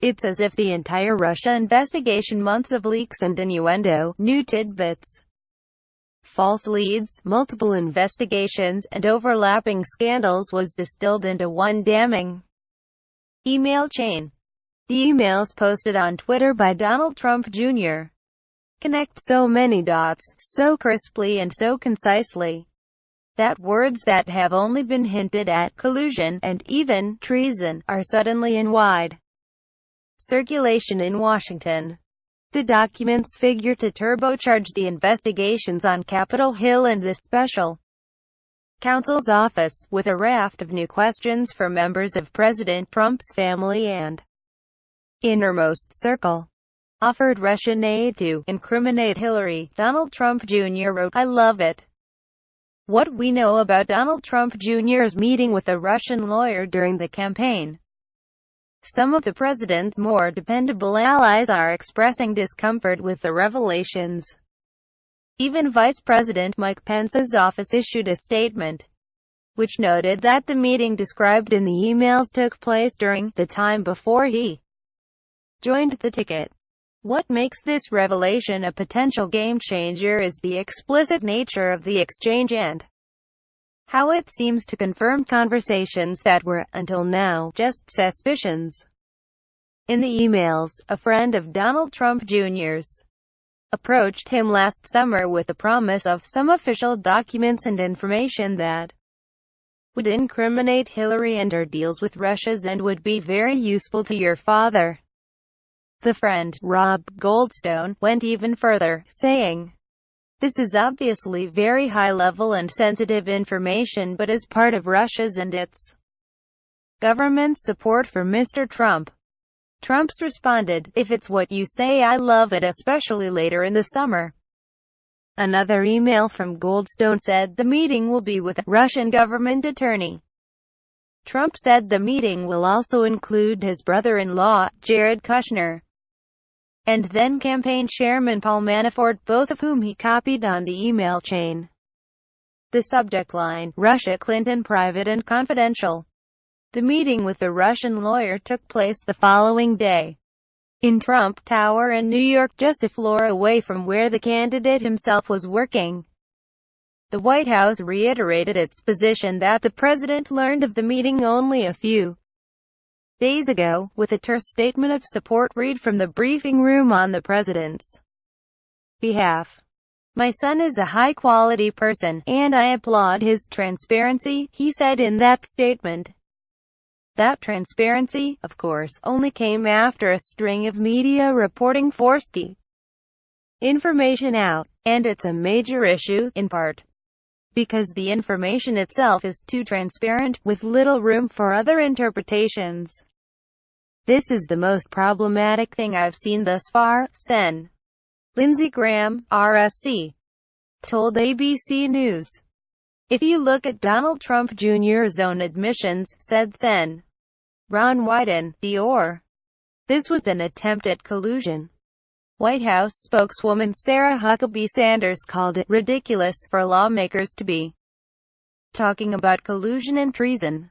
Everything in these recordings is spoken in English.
It's as if the entire Russia investigation, months of leaks and innuendo, new tidbits, false leads, multiple investigations, and overlapping scandals was distilled into one damning email chain. The emails posted on Twitter by Donald Trump Jr. connect so many dots, so crisply and so concisely, that words that have only been hinted at, collusion, and even treason, are suddenly in wide circulation in Washington. The documents figure to turbocharge the investigations on Capitol Hill and the special counsel's office, with a raft of new questions for members of President Trump's family and innermost circle. Offered Russian aid to incriminate Hillary, Donald Trump Jr. wrote, "I love it. What we know about Donald Trump Jr.'s meeting with a Russian lawyer during the campaign. Some of the president's more dependable allies are expressing discomfort with the revelations. Even Vice President Mike Pence's office issued a statement, which noted that the meeting described in the emails took place during the time before he joined the ticket. What makes this revelation a potential game-changer is the explicit nature of the exchange and how it seems to confirm conversations that were, until now, just suspicions." In the emails, a friend of Donald Trump Jr.'s approached him last summer with the promise of some official documents and information that would incriminate Hillary and her deals with Russia's and would be very useful to your father. The friend, Rob Goldstone, went even further, saying, "This is obviously very high-level and sensitive information, but as part of Russia's and its government's support for Mr. Trump." Trump's responded, "If it's what you say, I love it, especially later in the summer." Another email from Goldstone said the meeting will be with a Russian government attorney. Trump said the meeting will also include his brother-in-law, Jared Kushner, and then campaign chairman Paul Manafort, both of whom he copied on the email chain. The subject line, Russia Clinton private and confidential. The meeting with the Russian lawyer took place the following day in Trump Tower in New York, just a floor away from where the candidate himself was working. The White House reiterated its position that the president learned of the meeting only a few days ago, with a terse statement of support read from the briefing room on the president's behalf. "My son is a high-quality person, and I applaud his transparency," he said in that statement. That transparency, of course, only came after a string of media reporting forced the information out, and it's a major issue, in part because the information itself is too transparent, with little room for other interpretations. "This is the most problematic thing I've seen thus far," Sen. Lindsey Graham, RSC, told ABC News. "If you look at Donald Trump Jr.'s own admissions," said Sen. Ron Wyden, Dior, "this was an attempt at collusion." White House spokeswoman Sarah Huckabee Sanders called it ridiculous for lawmakers to be talking about collusion and treason.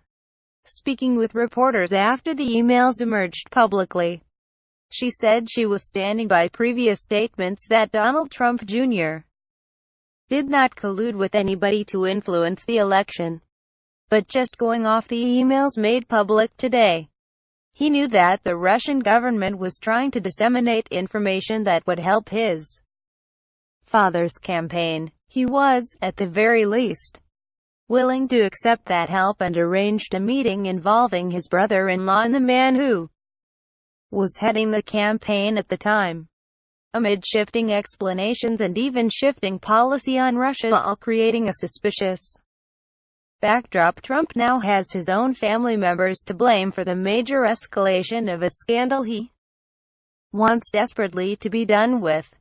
Speaking with reporters after the emails emerged publicly, she said she was standing by previous statements that Donald Trump Jr. did not collude with anybody to influence the election, but just going off the emails made public today. He knew that the Russian government was trying to disseminate information that would help his father's campaign. He was, at the very least, willing to accept that help and arranged a meeting involving his brother-in-law and the man who was heading the campaign at the time. Amid shifting explanations and even shifting policy on Russia, all creating a suspicious backdrop, Trump now has his own family members to blame for the major escalation of a scandal he wants desperately to be done with.